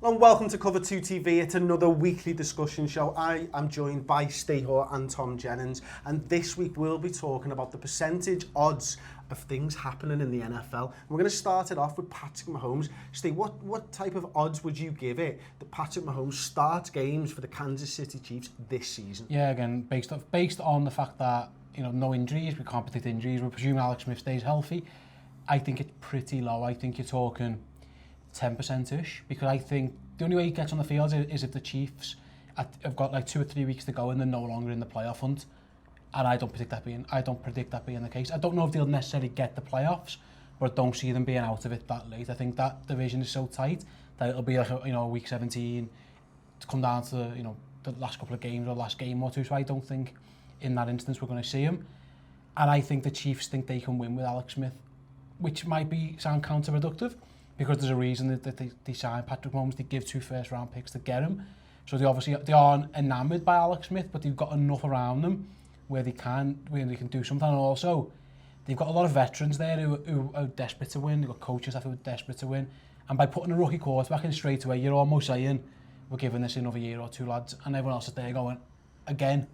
And welcome to Cover 2 TV. It's another weekly discussion show. I am joined by Ste and Tom Jennings, and this week we'll be talking about the percentage odds of things happening in the NFL. We're going to start it off with Patrick Mahomes. Ste, what type of odds would you give it that Patrick Mahomes starts games for the Kansas City Chiefs this season? Yeah, again, based on the fact that, you know, no injuries, we can't predict injuries, we're presuming Alex Smith stays healthy, I think it's pretty low. I think you're talking 10%-ish, because I think the only way he gets on the field is if the Chiefs have got like 2 or 3 weeks to go and they're no longer in the playoff hunt, and I don't predict that being the case. I don't know if they'll necessarily get the playoffs, but I don't see them being out of it that late. I think that division is so tight that it'll be like week 17 to come down to the last couple of games or last game or two. So I don't think in that instance we're going to see him, and I think the Chiefs think they can win with Alex Smith, which might sound counterproductive, because there's a reason that they signed Patrick Mahomes. They give 2 first-round picks to get him. So they aren't enamoured by Alex Smith, but they've got enough around them where they can do something. And also, they've got a lot of veterans there who are desperate to win. They've got coaches who are desperate to win. And by putting a rookie quarterback in straight away, you're almost saying, we're giving this another year or two, lads. And everyone else is there going, again,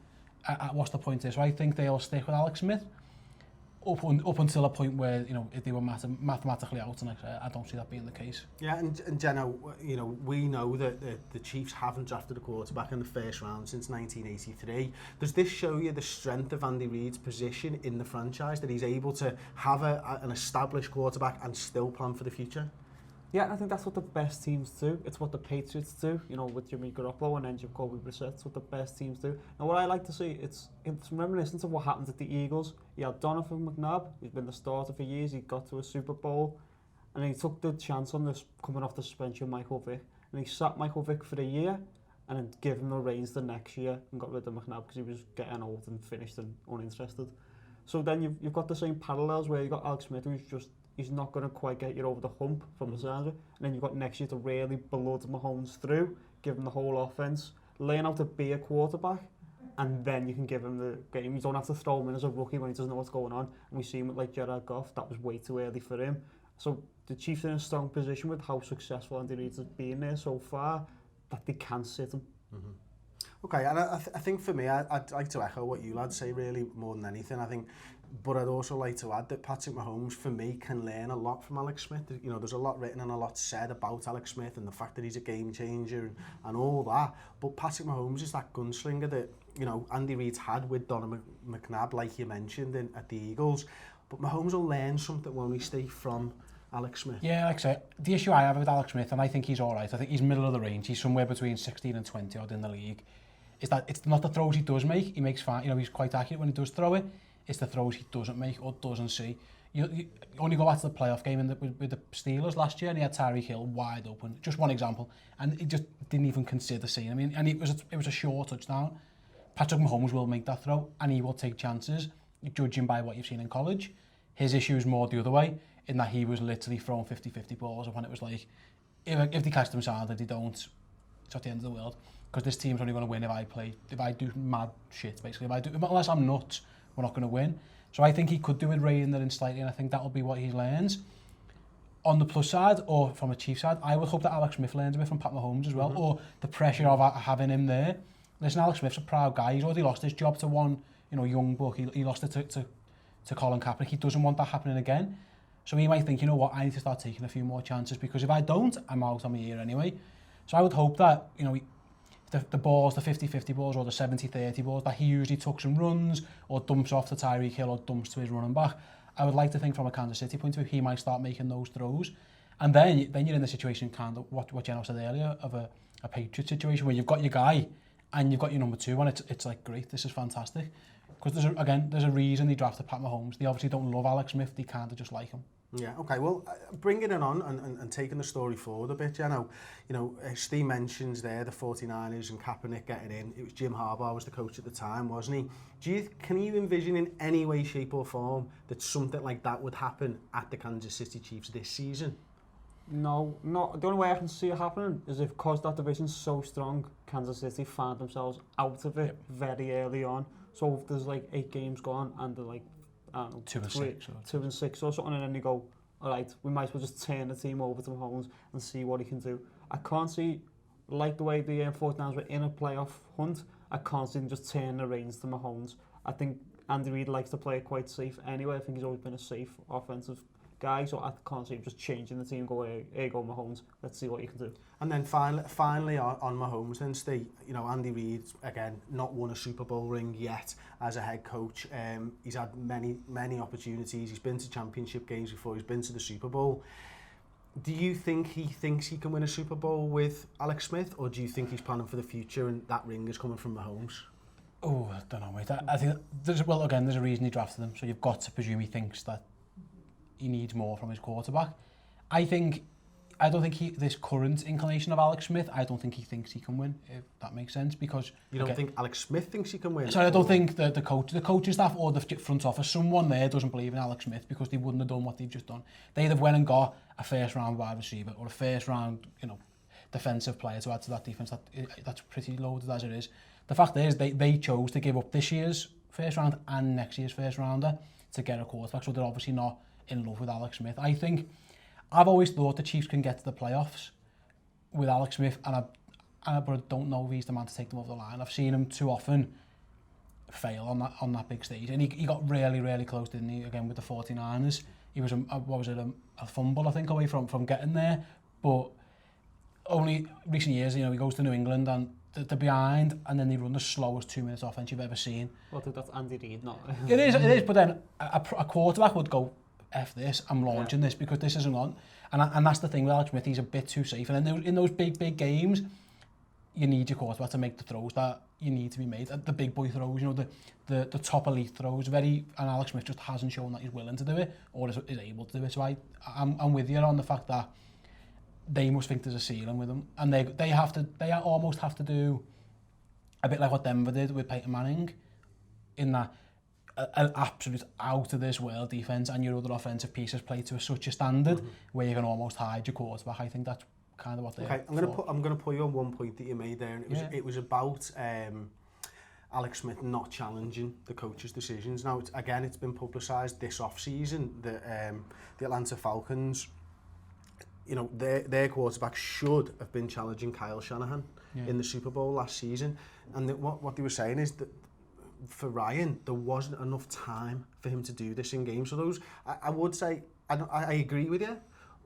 what's the point here? So I think they'll stick with Alex Smith up until a point where, if they were mathematically out, and I don't see that being the case. Yeah, and Jenno, we know that the Chiefs haven't drafted a quarterback in the first round since 1983. Does this show you the strength of Andy Reid's position in the franchise, that he's able to have an established quarterback and still plan for the future? Yeah, I think that's what the best teams do. It's what the Patriots do, with Jimmy Garoppolo and then Jacoby Brissett. It's what the best teams do. And what I like to see, it's reminiscent of what happened at the Eagles. You had Donovan McNabb, who's been the starter for years. He got to a Super Bowl, and he took the chance on this coming off the suspension, Michael Vick. And he sat Michael Vick for a year, and then gave him the reins the next year and got rid of McNabb because he was getting old and finished and uninterested. So then you've got the same parallels where you've got Alex Smith, who's he's not going to quite get you over the hump from the sound of it. And then you've got next year to really blood Mahomes through, give him the whole offense, learn how to be a quarterback, and then you can give him the game. You don't have to throw him in as a rookie when he doesn't know what's going on. And we see him with like Jared Goff, that was way too early for him. So the Chiefs are in a strong position with how successful Andy Reid has been there so far, that they can sit him. Mm-hmm. Okay, and I think for me, I'd like to echo what you lads say really more than anything. But I'd also like to add that Patrick Mahomes, for me, can learn a lot from Alex Smith. There's a lot written and a lot said about Alex Smith and the fact that he's a game changer and all that. But Patrick Mahomes is that gunslinger that, Andy Reid's had with Donovan McNabb, like you mentioned, at the Eagles. But Mahomes will learn something when we stay from Alex Smith. Yeah, like I say, the issue I have with Alex Smith, and I think he's all right, I think he's middle of the range. He's somewhere between 16 and 20 odd in the league. Is that it's not the throws he does make. He makes fine. He's quite accurate when he does throw it. It's the throws he doesn't make or doesn't see. You only go back to the playoff game with the Steelers last year, and he had Tyreek Hill wide open. Just one example, and he just didn't even consider seeing him. And it was a short touchdown. Patrick Mahomes will make that throw, and he will take chances, judging by what you've seen in college. His issue is more the other way, in that he was literally throwing 50-50 balls, when it was like, if they catch them sounded, they don't. It's not the end of the world, because this team's only going to win if I do mad shit, basically. Unless I'm nuts, we're not going to win. So I think he could do it reining in slightly, and I think that'll be what he learns. On the plus side, or from a Chiefs side, I would hope that Alex Smith learns a bit from Pat Mahomes as well, or the pressure of having him there. Listen, Alex Smith's a proud guy. He's already lost his job to one, young buck. He lost it to Colin Kaepernick. He doesn't want that happening again. So he might think, you know what, I need to start taking a few more chances, because if I don't, I'm out on my ear anyway. So I would hope that, the balls, the 50-50 balls or the 70-30 balls that he usually tucks and runs or dumps off to Tyreek Hill or dumps to his running back, I would like to think from a Kansas City point of view, he might start making those throws. And then you're in the situation, kind of what Jenno said earlier, of a Patriot situation where you've got your guy and you've got your number two, and it's like, great, this is fantastic. Because there's a reason they drafted Pat Mahomes. They obviously don't love Alex Smith, they kind of just like him. Yeah, okay, well, bringing it on and taking the story forward a bit, Steve mentions there the 49ers and Kaepernick getting in. It was Jim Harbaugh was the coach at the time, wasn't he? Can you envision in any way, shape or form that something like that would happen at the Kansas City Chiefs this season? No, not the only way I can see it happening is if, because that division's so strong, Kansas City find themselves out of it very early on. So if there's like 8 games gone and they're like, 2 and 6 or something, and then you go, all right, we might as well just turn the team over to Mahomes and see what he can do. I can't see, like the way the 49ers were in a playoff hunt, I can't see them just turning the reins to Mahomes. I think Andy Reid likes to play it quite safe anyway. I think he's always been a safe offensive guy, so I can't see him just changing the team, go, here go Mahomes, let's see what you can do. And then finally on Mahomes then, Ste, you know, Andy Reid, again, not won a Super Bowl ring yet as a head coach. He's had many opportunities. He's been to championship games before. He's been to the Super Bowl. Do you think he thinks he can win a Super Bowl with Alex Smith, or do you think he's planning for the future and that ring is coming from Mahomes? Oh, I don't know, mate. I think there's a reason he drafted him, so you've got to presume he thinks that he needs more from his quarterback. I don't think this current inclination of Alex Smith, I don't think he thinks he can win, if that makes sense, because... You don't think Alex Smith thinks he can win? So I don't think the coaching staff or the front office, someone there doesn't believe in Alex Smith because they wouldn't have done what they've just done. They'd have went and got a first round wide receiver or a first round, defensive player to add to that defense. That's pretty loaded as it is. The fact is they chose to give up this year's first round and next year's first rounder to get a quarterback, so they're obviously not in love with Alex Smith. I've always thought the Chiefs can get to the playoffs with Alex Smith, but I don't know if he's the man to take them over the line. I've seen him too often fail on that big stage, and he got really close, didn't he? Again with the 49ers, he was a fumble I think away from getting there, but only recent years, he goes to New England and they're behind, and then they run the slowest 2 minutes offense you've ever seen. Well, I think that's Andy Reid, not. It is, but then a quarterback would go, F this, I'm launching this because this isn't on. And that's the thing with Alex Smith, he's a bit too safe. And then in those big games, you need your quarterback to make the throws that you need to be made. The big boy throws, the top elite throws. And Alex Smith just hasn't shown that he's willing to do it or is able to do it. So I'm with you on the fact that they must think there's a ceiling with him. And they almost have to do a bit like what Denver did with Peyton Manning, in that an absolute out of this world defense and your other offensive pieces play to such a standard where you can almost hide your quarterback. I think that's kind of what they. Okay, I'm going to put you on one point that you made there, and it was about Alex Smith not challenging the coach's decisions. Now, it's been publicised this off-season that the Atlanta Falcons, their quarterback should have been challenging Kyle Shanahan in the Super Bowl last season, and what they were saying is that for Ryan, there wasn't enough time for him to do this in game. So I would say, I agree with you,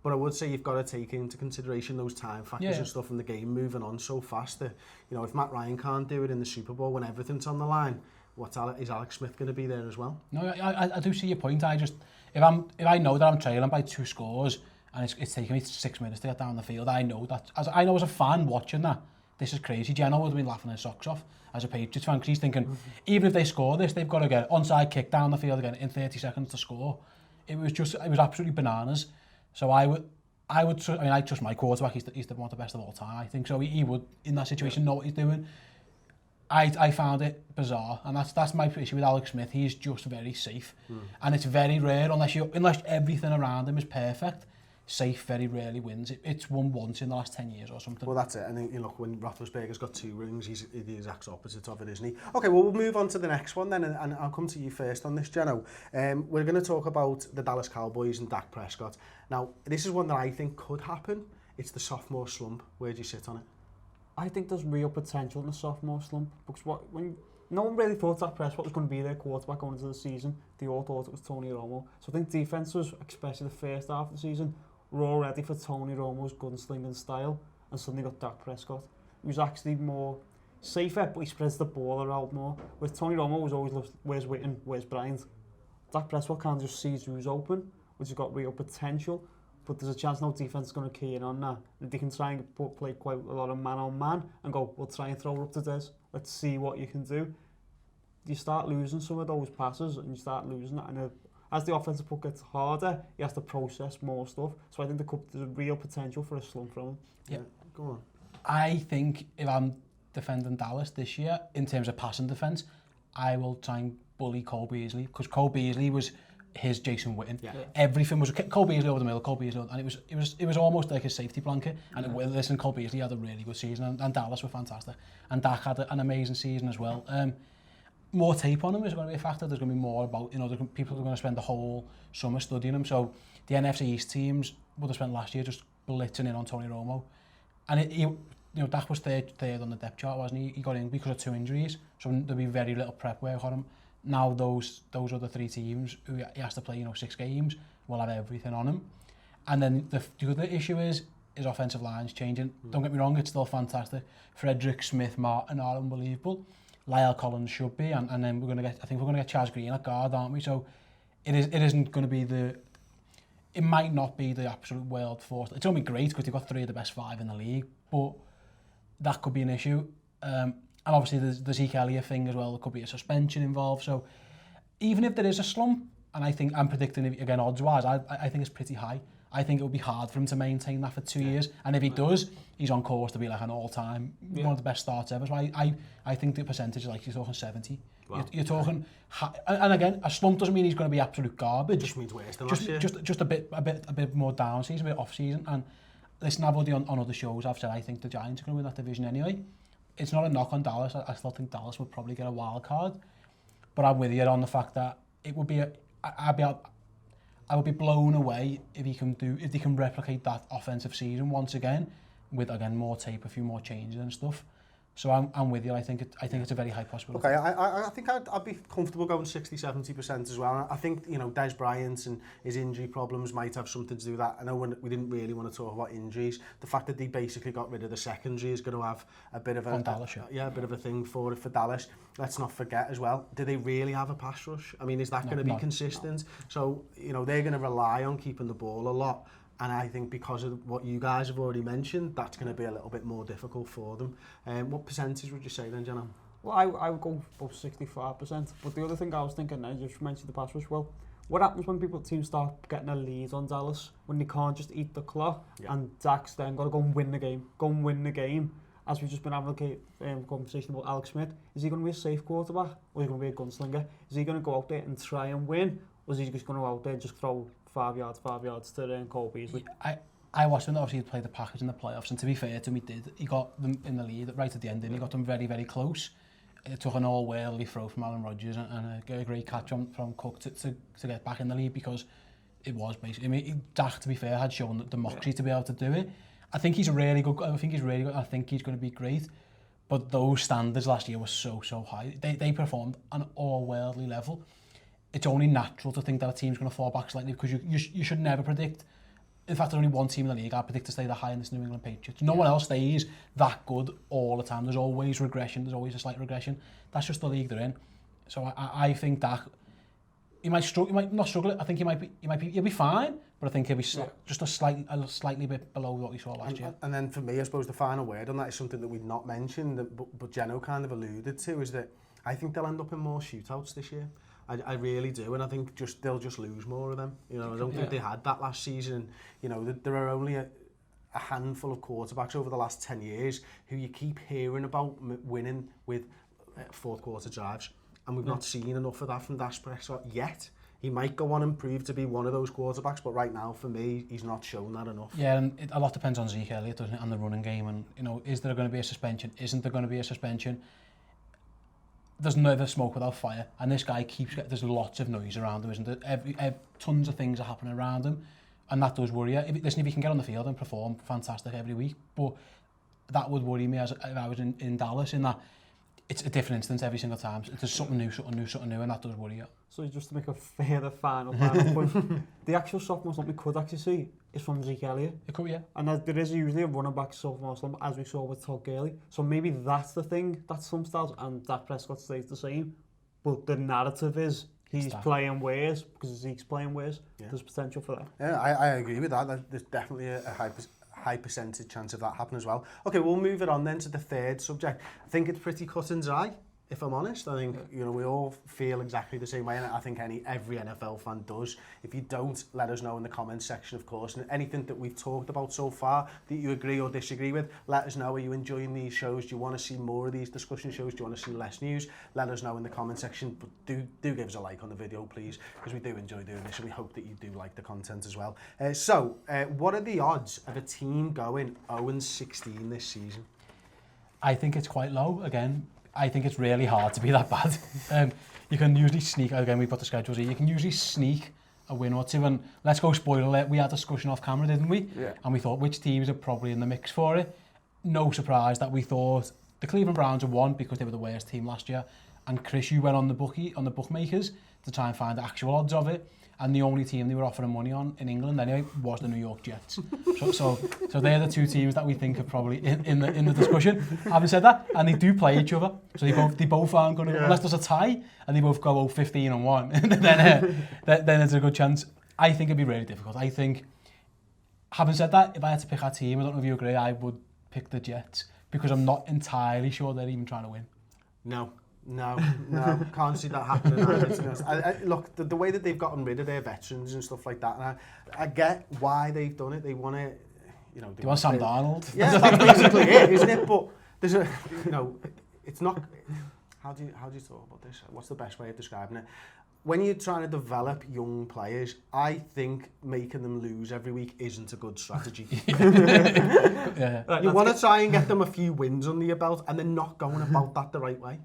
but I would say you've got to take into consideration those time factors and stuff, and the game moving on so fast that, if Matt Ryan can't do it in the Super Bowl when everything's on the line, is Alex Smith going to be there as well? No, I do see your point. If I know that I'm trailing by 2 scores and it's taking me 6 minutes to get down the field, I know that, as a fan watching that, this is crazy. Jenno would have been laughing his socks off as a Patriots fan, because he's thinking, even if they score this, they've got to get onside kick down the field again in 30 seconds to score. It was absolutely bananas. So I trust my quarterback. He's one of the best of all time, I think. So he would, in that situation, know what he's doing. I found it bizarre, and that's my issue with Alex Smith. He's just very safe, and it's very rare, unless everything around him is perfect. Safe very rarely wins. It's won once in the last 10 years or something. Well, that's it. And then, when Roethlisberger's got 2 rings, he's the exact opposite of it, isn't he? Okay, well, we'll move on to the next one then, and I'll come to you first on this, Jenno. We're going to talk about the Dallas Cowboys and Dak Prescott. Now, this is one that I think could happen. It's the sophomore slump. Where do you sit on it? I think there's real potential in the sophomore slump, because when no one really thought Dak Prescott was going to be their quarterback going into the season. They all thought it was Tony Romo. So I think defenses, especially the first half of the season, were all ready for Tony Romo's gunslinging style, and suddenly got Dak Prescott. He was actually more safer, but he spreads the ball around more. With Tony Romo was always, where's Witten, where's Bryant? Dak Prescott can't just see who's open, which has got real potential, but there's a chance no defense is going to key in on that. And they can try and play quite a lot of man-on-man and go, we'll try and throw it up to Des. Let's see what you can do. You start losing some of those passes, and you start losing that, and as the offensive puck gets harder, he has to process more stuff. So I think there's a real potential for a slump from him. Yeah, go on. I think if I'm defending Dallas this year, in terms of passing defence, I will try and bully Cole Beasley, because Cole Beasley was his Jason Witten. Yeah. Everything was Cole Beasley over the middle, Cole Beasley, and it was almost like a safety blanket. And Cole Beasley had a really good season, and Dallas were fantastic. And Dak had an amazing season as well. More tape on him is going to be a factor. There's going to be more about, people are going to spend the whole summer studying him. So the NFC East teams would have spent last year just blitzing in on Tony Romo. And Dak was third on the depth chart, wasn't he? He got in because of 2 injuries, so there'll be very little prep work on him. Now those other 3 teams who he has to play 6 games will have everything on him. And then the other issue is his offensive line's changing. Don't get me wrong, it's still fantastic. Frederick, Smith, Martin are unbelievable. Lyle Collins should be, and then I think we're gonna get Chaz Green at guard, aren't we? So it isn't going to be it might not be the absolute world force. It's only great because they've got 3 of the best 5 in the league, but that could be an issue. And obviously there's the Zeke Elliott thing as well. There could be a suspension involved. So even if there is a slump, and I think I'm predicting again odds-wise, I think it's pretty high. I think it would be hard for him to maintain that for 2 years. And if he does, he's on course to be like an all-time, one of the best starts ever. So I think the percentage is like you're talking 70. Wow. You're talking, and again, a slump doesn't mean he's going to be absolute garbage. It just means worse than last year. Just a bit more down season, a bit off season. And listen, I've already on other shows, I've said I think the Giants are going to win that division anyway. It's not a knock on Dallas. I still think Dallas would probably get a wild card. But I'm with you on the fact that it would be I would be blown away if they can replicate that offensive season once again with more tape, a few more changes and stuff. So I'm with you. I think it's a very high possibility. Okay, I think I'd be comfortable going 60-70% as well. I think Des Bryant and his injury problems might have something to do with that. I know we didn't really want to talk about injuries. The fact that they basically got rid of the secondary is going to have a bit of a bit of a thing for Dallas. Let's not forget as well. Do they really have a pass rush? I mean, is that going to be consistent? No. So they're going to rely on keeping the ball a lot. And I think because of what you guys have already mentioned, that's going to be a little bit more difficult for them. What percentage would you say then, Jenno? Well, I would go about 65%. But the other thing I was thinking, I just mentioned the pass rush. Well, what happens when teams start getting a lead on Dallas, when they can't just eat the clock, and Dak's then got to go and win the game? As we've just been having a conversation about Alex Smith, is he going to be a safe quarterback, or is he going to be a gunslinger? Is he going to go out there and try and win, or is he just going to go out there and just throw 5 yards to Cole Beasley? I watched him, obviously he played the Packers in the playoffs, and to be fair to him, he got them in the lead right at the end, and he got them very, very close. It took an all-worldly throw from Aaron Rodgers and a great catch from Cook to get back in the lead, because it was basically, I mean, Dak, to be fair, had shown the moxie to be able to do it. I think he's really good. I think he's going to be great. But those standards last year were so high. They performed on an all-worldly level. It's only natural to think that a team's going to fall back slightly, because you should never predict. In fact, there's only one team in the league I predict to stay that high, and it's New England Patriots. No one else stays that good all the time. There's always regression. There's always a slight regression. That's just the league they're in. So I think that he might struggle. He might not struggle. I think he'll be fine. But I think he'll be just a slightly bit below what we saw last year. And then for me, I suppose the final word on that is something that we've not mentioned, but Jenno kind of alluded to, is that I think they'll end up in more shootouts this year. I really do, and I think they'll just lose more of them. I don't think they had that last season. There are only a handful of quarterbacks over the last 10 years who you keep hearing about winning with fourth quarter drives, and we've not seen enough of that from Dak Prescott yet. He might go on and prove to be one of those quarterbacks, but right now, for me, he's not shown that enough. Yeah, and a lot depends on Zeke Elliott, doesn't it, and the running game. And, is there going to be a suspension? Isn't there going to be a suspension? There's never smoke without fire. And this guy there's lots of noise around him, isn't there? Tons of things are happening around him, and that does worry you. If he can get on the field and perform fantastic every week, but that would worry me if I was in Dallas, in that it's a different instance every single time. There's something new, and that does worry you. So just to make a further final point, the actual sophomore slump we could actually see is from Zeke Elliott. It could, yeah. And there is usually a running back sophomore slump, as we saw with Todd Gurley. So maybe that's the thing, that slump starts and Dak Prescott stays the same. But the narrative is he's playing worse because Zeke's playing worse. Yeah. There's potential for that. Yeah, I agree with that. There's definitely a high percentage chance of that happening as well. Okay, we'll move it on then to the third subject. I think it's pretty cut and dry, if I'm honest. I think we all feel exactly the same way, and I think every NFL fan does. If you don't, let us know in the comments section, of course. And anything that we've talked about so far that you agree or disagree with, let us know. Are you enjoying these shows? Do you want to see more of these discussion shows? Do you want to see less news? Let us know in the comment section. But do give us a like on the video, please, because we do enjoy doing this, and we hope that you do like the content as well. So, what are the odds of a team going 0-16 this season? I think it's quite low, again. I think it's really hard to be that bad. You can usually sneak, again, we've got the schedules here, you can usually sneak a win or two, and let's go spoiler alert, we had a discussion off camera, didn't we? Yeah. And we thought which teams are probably in the mix for it, no surprise that we thought the Cleveland Browns had won because they were the worst team last year. And Chris, you went on the bookmakers to try and find the actual odds of it. And the only team they were offering money on in England anyway was the New York Jets. So they're the two teams that we think are probably in the discussion. Having said that, and they do play each other, so they both aren't going to, unless there's a tie and they both go 15-1, then there's a good chance. I think it'd be really difficult. I think, having said that, if I had to pick a team, I don't know if you agree, I would pick the Jets because I'm not entirely sure they're even trying to win. No, can't see that happening either. Look, the way that they've gotten rid of their veterans and stuff like that, and I get why they've done it. They want to, They want Sam Darnold. Yeah, that's basically it, isn't it? But there's a, it's not. How do you talk about this? What's the best way of describing it? When you're trying to develop young players, I think making them lose every week isn't a good strategy. Yeah. You want to try and get them a few wins under your belt, and they're not going about that the right way.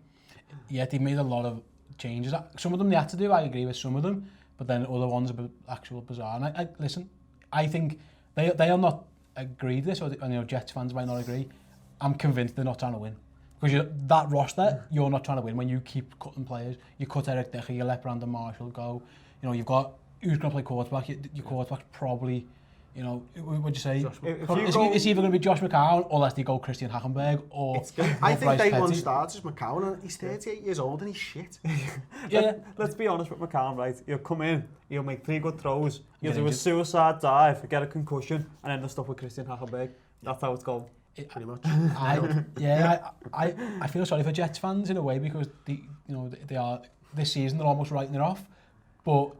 Yeah, they've made a lot of changes. Some of them they had to do, I agree with some of them, but then other ones are actual bizarre. And listen, I think they are not agreed this, or Jets fans might not agree. I'm convinced they're not trying to win. Because that roster, you're not trying to win when you keep cutting players. You cut Eric Dicker, you let Brandon Marshall go. You've got, who's going to play quarterback? Your quarterback's probably, what'd you say? It's either going to be Josh McCown, or unless they go Christian Hackenberg, or I think Bryce day one Petty. starts as McCown, and he's 38 years old and he's shit. Let's be honest with McCown, right? He'll come in, he'll make 3 good throws, he'll do a suicide dive, get a concussion, and end up stuck with Christian Hackenberg. That's how it's going. Pretty much. I feel sorry for Jets fans in a way because they are this season they're almost writing it off. But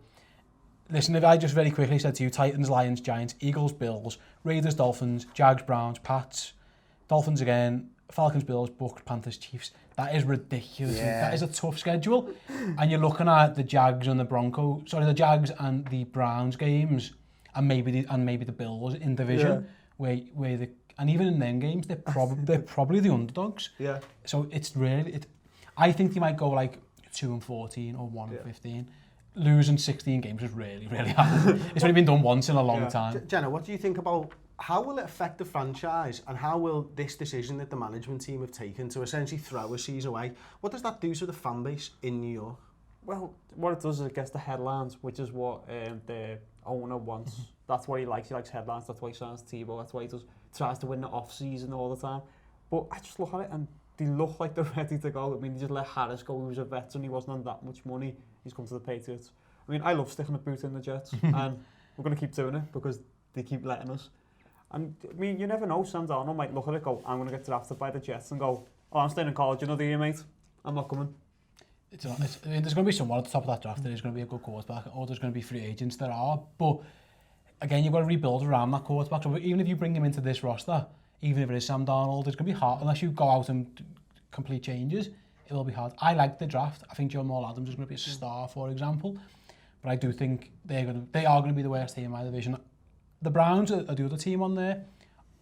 listen, if I just very quickly said to you, Titans, Lions, Giants, Eagles, Bills, Raiders, Dolphins, Jags, Browns, Pats, Dolphins again, Falcons, Bills, Bucks, Panthers, Chiefs. That is ridiculous. Yeah. That is a tough schedule. And you're looking at the Jags and the Browns games, and maybe the Bills in division, where the and even in them games, they're probably the underdogs. Yeah. So it's really, I think they might go like 2-14 or 1-15. Losing 16 games is really, really hard. It's only been done once in a long time. Jenna, what do you think about how will it affect the franchise, and how will this decision that the management team have taken to essentially throw a season away, what does that do to the fan base in New York? Well, what it does is it gets the headlines, which is what the owner wants. That's what he likes. He likes headlines. That's why he signs Tebow. That's why he tries to win the off-season all the time. But I just look at it and they look like they're ready to go. I mean, they just let Harris go. He was a veteran. He wasn't on that much money. He's come to the Patriots. I mean, I love sticking a boot in the Jets, and we're going to keep doing it because they keep letting us. And I mean, you never know. Sam Darnold might look at it, go, I'm going to get drafted by the Jets, and go, oh, I'm staying in college another year, mate. I'm not coming. There's going to be someone at the top of that draft. There's going to be a good quarterback, or there's going to be free agents. There are, but again, you've got to rebuild around that quarterback. So even if you bring him into this roster, even if it is Sam Darnold, it's going to be hard unless you go out and complete changes. It will be hard. I like the draft. I think Joe Adams is going to be a star, for example. But I do think they are going to be the worst team in my division. The Browns are the other team on there.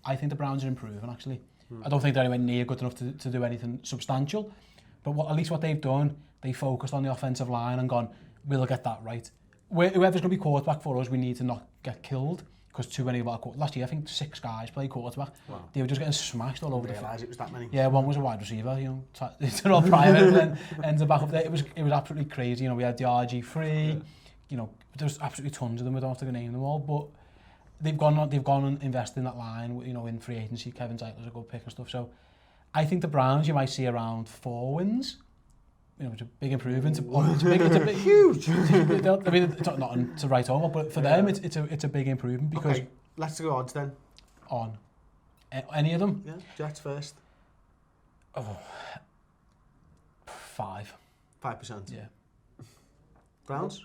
I think the Browns are improving, actually. I don't think they're anywhere near good enough to do anything substantial. But at least what they've done, they focused on the offensive line and gone, we'll get that right. Whoever's going to be quarterback for us, we need to not get killed. Because too many of our last year, I think 6 guys played quarterback. Wow. They were just getting smashed all over the field. It was that many. Yeah, one was a wide receiver, it's all private, and then ends back up there. It was absolutely crazy. We had the RG3. There's absolutely tons of them. We don't have to name them all, but they've gone and invested in that line. In free agency, Kevin Zeitler's a good pick and stuff. So I think the Browns you might see around 4 wins. It's a big improvement. It's a big, huge. I mean, it's not nothing to write home, but for them, it's a big improvement because. Okay, let's go odds then. On any of them? Yeah, Jets first. Oh, 5%. Yeah. Browns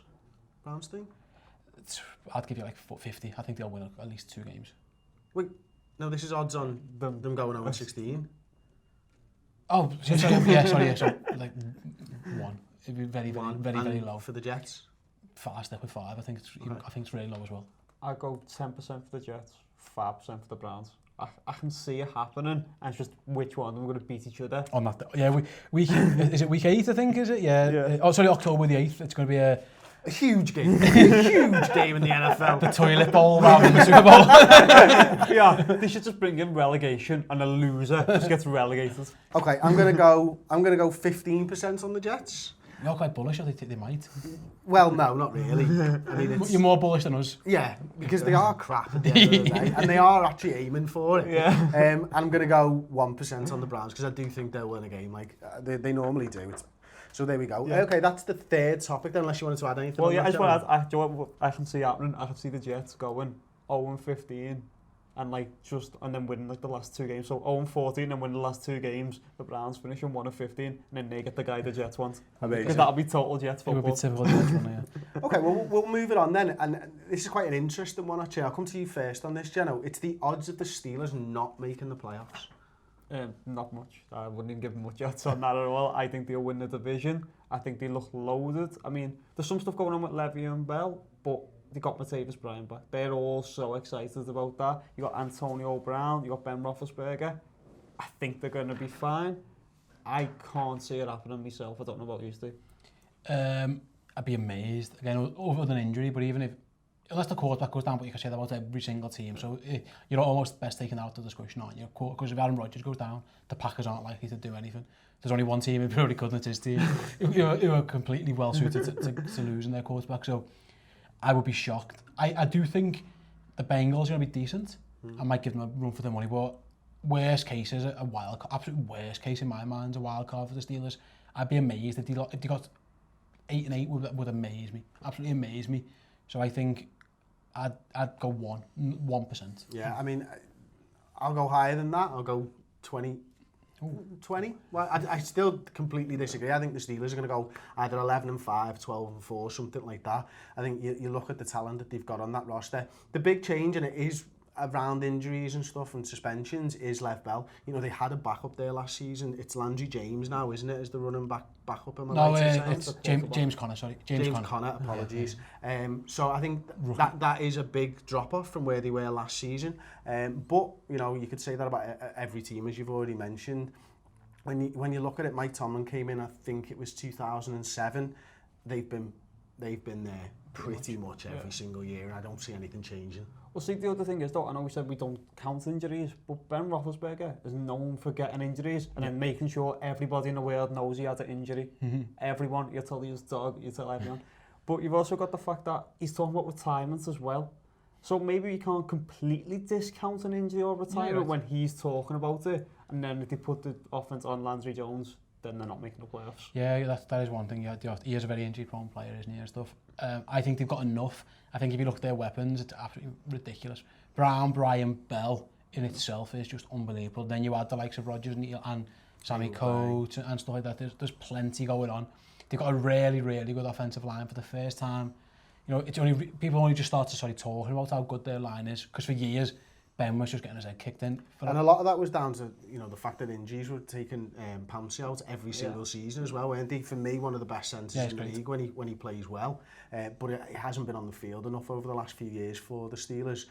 thing. I'd give you like 50. I think they'll win at least 2 games. Wait, no, this is odds on them going over 16. Oh, sorry. So like 1. It'd be very low for the Jets. I stick with 5. I think it's really low as well. I go 10% for the Jets, 5% for the Browns. I can see it happening, and it's just which one we're going to beat each other. On that, yeah. Week is it week 8? I think is it? Yeah. Oh, sorry, October the 8th. It's going to be A huge game. A huge game in the NFL. The toilet bowl rather than the Super Bowl. Yeah, they should just bring in relegation and a loser just gets relegated. Okay, I'm gonna go 15% on the Jets. You're quite bullish, I think they might. Well, no, not really. I mean, it's, You're more bullish than us. yeah, because they are crap at the end of the day, and they are actually aiming for it. Yeah. And I'm gonna go 1% on the Browns because I do think they'll win a game like they normally do. So there we go. Yeah. Okay, that's the third topic then, unless you wanted to add anything. Well, on yeah, that, I just want to gentlemen. add, do you know what I can see happening? I can see the Jets going 0-15 and like and then winning like the last two games. So 0-14 and win the last two games. The Browns finish on 1-15 and then they get the guy the Jets want. Amazing. Because that'll be total Jets It would football. be typical Jets one, yeah. Okay, well, we'll move it on then. And this is quite an interesting one, actually. I'll come to you first on this, Jenno. It's the odds of the Steelers not making the playoffs. Not much. I wouldn't even give them much odds on that at all. I think they'll win the division. I think they look loaded. I mean, there's some stuff going on with Levy and Bell, but they got Martavis Bryant back. They're all so excited about that. You got Antonio Brown, you got Ben Roethlisberger. I think they're going to be fine. I can't see it happening myself. I don't know about you, Steve. I'd be amazed. Again, other than injury, but even if, unless the quarterback goes down, but you can say that about every single team. So you're almost best taken out of the discussion, aren't you? Because if Aaron Rodgers goes down, the Packers aren't likely to do anything. There's only one team who probably couldn't, it's his team, who are completely well suited to losing their quarterback. So I would be shocked. I do think the Bengals are going to be decent. I might give them a run for their money, but worst case is a wild card. Absolute worst case in my mind is a wild card for the Steelers. I'd be amazed if they got 8-8 would amaze me. Absolutely amaze me. So I think I'd go 1%. Yeah, I mean, I'll go higher than that. I'll go 20. 20? Well, I still completely disagree. I think the Steelers are going to go either 11-5, 12-4, something like that. I think you look at the talent that they've got on that roster. The big change, and it is around injuries and stuff and suspensions, is Lev Bell. You know, they had a backup there last season. It's Landry James now, isn't it, as the running backup? It's James Conner, sorry. James Conner, apologies. So I think that is a big drop-off from where they were last season. But, you know, you could say that about every team, as you've already mentioned. When you look at it, Mike Tomlin came in, I think it was 2007. They've been there pretty much every single year, and I don't see anything changing. Well, see, the other thing is, though, I know we said we don't count injuries, but Ben Roethlisberger is known for getting injuries and then making sure everybody in the world knows he had an injury. Everyone, you tell his dog, you tell everyone. But you've also got the fact that he's talking about retirement as well. So maybe we can't completely discount an injury or retirement when he's talking about it. And then if they put the offense on Landry Jones, then they're not making the playoffs. Yeah, that is one thing. He is a very injury-prone player, isn't he, and stuff. I think they've got enough. I think if you look at their weapons, it's absolutely ridiculous. Brown, Bryant, Bell in itself is just unbelievable. Then you add the likes of Rodgers and Sammy Coates and stuff like that. There's plenty going on. They've got a really, really good offensive line for the first time. You know, it's only people only just start to talking about how good their line is, because for years Ben was just getting his head kicked in. And a lot of that was down to, you know, the fact that injuries were taking Pouncey out every single season as well, weren't they? For me, one of the best centres in the league when he plays well. But it hasn't been on the field enough over the last few years for the Steelers.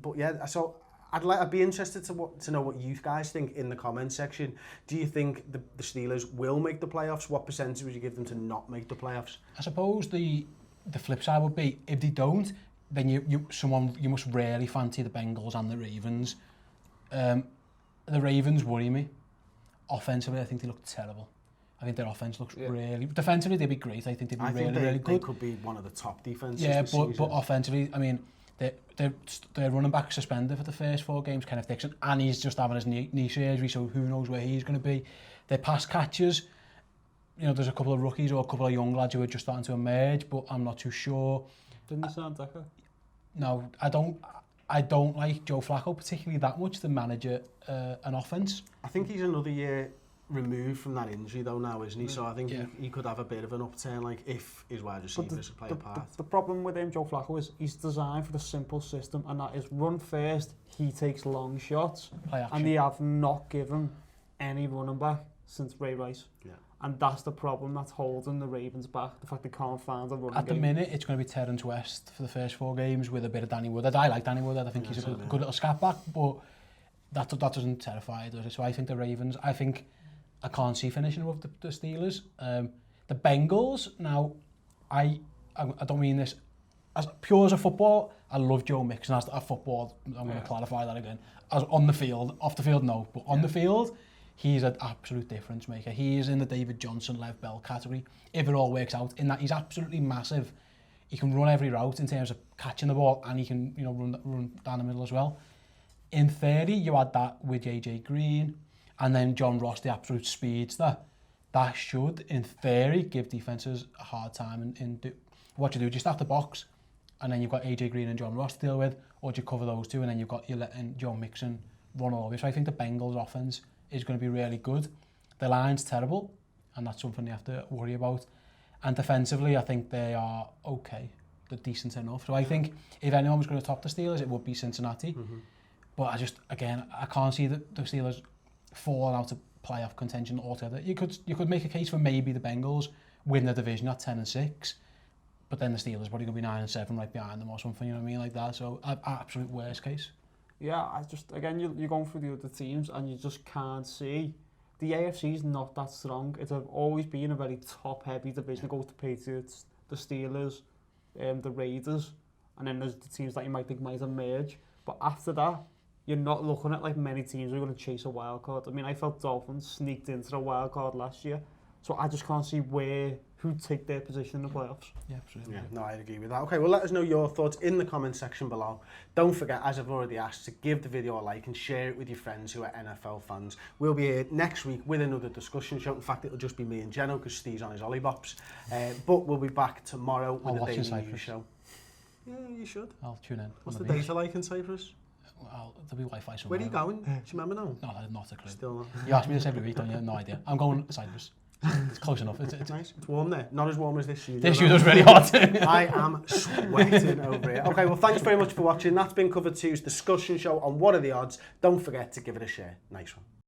But yeah, so I'd be interested to know what you guys think in the comments section. Do you think the Steelers will make the playoffs? What percentage would you give them to not make the playoffs? I suppose the flip side would be, if they don't, then you must really fancy the Bengals and the Ravens. The Ravens worry me. Offensively, I think they look terrible. I think their offense looks really... Defensively, they'd be great. I think they'd be really good. They could be one of the top defenses this season. But offensively, I mean, they're running back suspended for the first 4 games, Kenneth Dixon, and he's just having his knee surgery, so who knows where he's going to be. Their pass catchers, you know, there's a couple of rookies or a couple of young lads who are just starting to emerge, but I'm not too sure. Didn't they sign Decker? No, I don't like Joe Flacco particularly that much to manage an offense. I think he's another year removed from that injury though now, isn't he? So I think he could have a bit of an upturn, like if his wide receivers play a part. The problem with him, Joe Flacco, is he's designed for the simple system, and that is run first, he takes long shots, and they have not given any running back since Ray Rice. Yeah. And that's the problem that's holding the Ravens back, the fact they can't find a running game. At the minute, it's going to be Terrence West for the first 4 games with a bit of Danny Woodard. I like Danny Woodard. I think he's a good little scat back, but that doesn't terrify, does it? So I think the Ravens, I can't see finishing above the Steelers. The Bengals, now, I I don't mean this as pure as a football. I love Joe Mixon as a football. I'm going to clarify that again. As on the field, off the field, no, but on the field, he's an absolute difference maker. He is in the David Johnson, Lev Bell category. If it all works out, in that he's absolutely massive. He can run every route in terms of catching the ball, and he can, you know, run down the middle as well. In theory, you add that with AJ Green, and then John Ross, the absolute speedster. That should, in theory, give defences a hard time. What you do, just stack the box, and then you've got AJ Green and John Ross to deal with, or do you cover those two, and then you're letting Joe Mixon run all over. So I think the Bengals' offense is going to be really good. The line's terrible, and that's something you have to worry about. And defensively, I think they are okay. They're decent enough. So I think if anyone was going to top the Steelers, it would be Cincinnati. But I can't see the Steelers falling out of playoff contention altogether. You could make a case for maybe the Bengals win the division at 10-6, but then the Steelers probably going to be 9-7 right behind them or something, you know what I mean, like that. So absolute worst case. Yeah, you're going through the other teams and you just can't see. The AFC is not that strong. It's always been a very top-heavy division. It goes to Patriots, the Steelers, the Raiders, and then there's the teams that you might think might emerge. But after that, you're not looking at like many teams who are going to chase a wild card. I mean, I felt Dolphins sneaked into the wild card last year, so I just can't see who'd take their position in the playoffs. Yeah, absolutely. Yeah, no, I agree with that. Okay, well, let us know your thoughts in the comment section below. Don't forget, as I've already asked, to give the video a like and share it with your friends who are NFL fans. We'll be here next week with another discussion show. In fact, it'll just be me and Jenno because Steve's on his Olliebops. But we'll be back tomorrow with a daily news show. Yeah, you should. I'll tune in. What's the data like in Cyprus? There'll be Wi-Fi somewhere. Where are you going? Do you remember now? No, not a clue. Still not. You ask me this every week, don't you? No idea. I'm going to Cyprus. It's close enough. It's nice. It's warm there. Not as warm as this studio. This studio's really hot. I am sweating over here. Okay, well, thanks very much for watching. That's been Cover 2's discussion show on What Are the Odds. Don't forget to give it a share. Nice one.